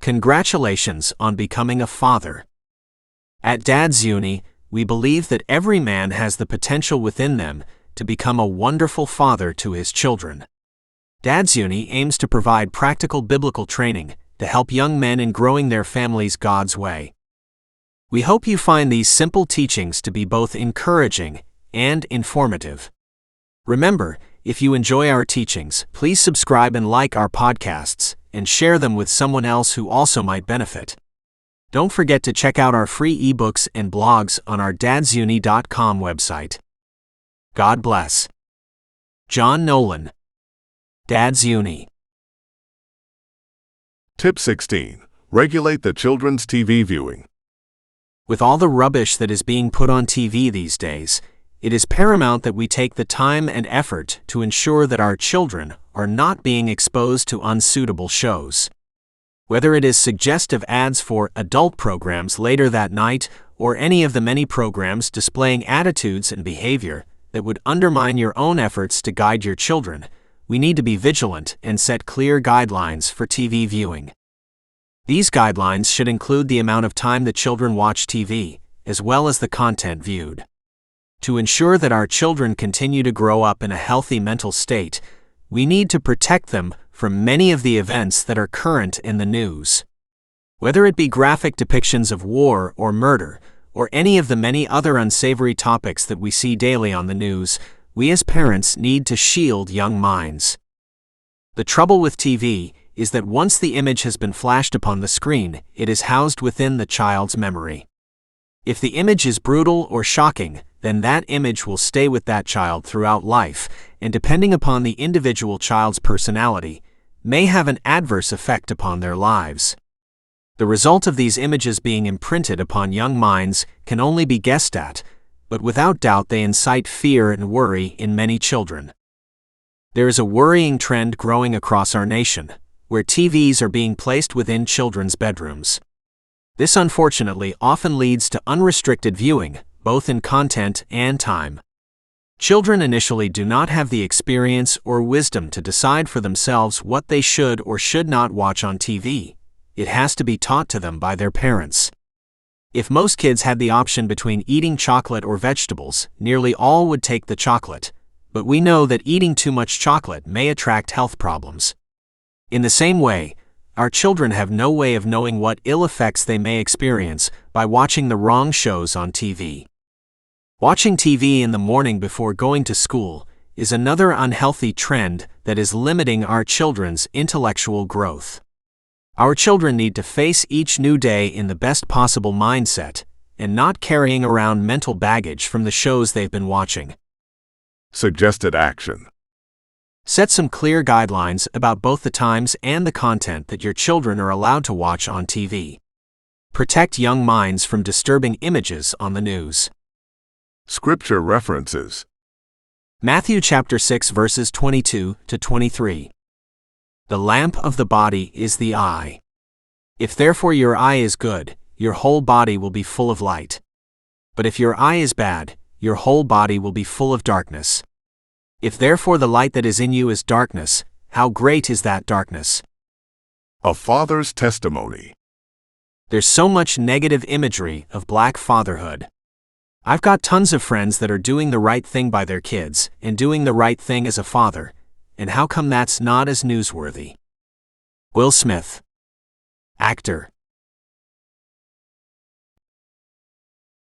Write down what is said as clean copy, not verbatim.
Congratulations on becoming a father. At Dad's Uni, we believe that every man has the potential within them to become a wonderful father to his children. Dad's Uni aims to provide practical biblical training to help young men in growing their families God's way. We hope you find these simple teachings to be both encouraging and informative. Remember, if you enjoy our teachings, please subscribe and like our podcasts, and share them with someone else who also might benefit. Don't forget to check out our free ebooks and blogs on our dadsuni.com website. God bless. John Nolan. Dad's Uni. Tip 16. Regulate the children's TV viewing. With all the rubbish that is being put on TV these days, it is paramount that we take the time and effort to ensure that our children are not being exposed to unsuitable shows. Whether it is suggestive ads for adult programs later that night or any of the many programs displaying attitudes and behavior that would undermine your own efforts to guide your children, we need to be vigilant and set clear guidelines for TV viewing. These guidelines should include the amount of time the children watch TV, as well as the content viewed. To ensure that our children continue to grow up in a healthy mental state, we need to protect them from many of the events that are current in the news. Whether it be graphic depictions of war or murder, or any of the many other unsavory topics that we see daily on the news, we as parents need to shield young minds. The trouble with TV is that once the image has been flashed upon the screen, it is housed within the child's memory. If the image is brutal or shocking, then that image will stay with that child throughout life, and depending upon the individual child's personality, may have an adverse effect upon their lives. The result of these images being imprinted upon young minds can only be guessed at, but without doubt they incite fear and worry in many children. There is a worrying trend growing across our nation, where TVs are being placed within children's bedrooms. This unfortunately often leads to unrestricted viewing, both in content and time. Children initially do not have the experience or wisdom to decide for themselves what they should or should not watch on TV. It has to be taught to them by their parents. If most kids had the option between eating chocolate or vegetables, nearly all would take the chocolate, but we know that eating too much chocolate may attract health problems. In the same way, our children have no way of knowing what ill effects they may experience by watching the wrong shows on TV. Watching TV in the morning before going to school is another unhealthy trend that is limiting our children's intellectual growth. Our children need to face each new day in the best possible mindset and not carrying around mental baggage from the shows they've been watching. Suggested action. Set some clear guidelines about both the times and the content that your children are allowed to watch on TV. Protect young minds from disturbing images on the news. Scripture references. Matthew chapter 6 verses 22 to 23. The lamp of the body is the eye. If therefore your eye is good, your whole body will be full of light. But if your eye is bad, your whole body will be full of darkness. If therefore the light that is in you is darkness, how great is that darkness? A father's testimony. There's so much negative imagery of black fatherhood. I've got tons of friends that are doing the right thing by their kids and doing the right thing as a father, and how come that's not as newsworthy? Will Smith. Actor.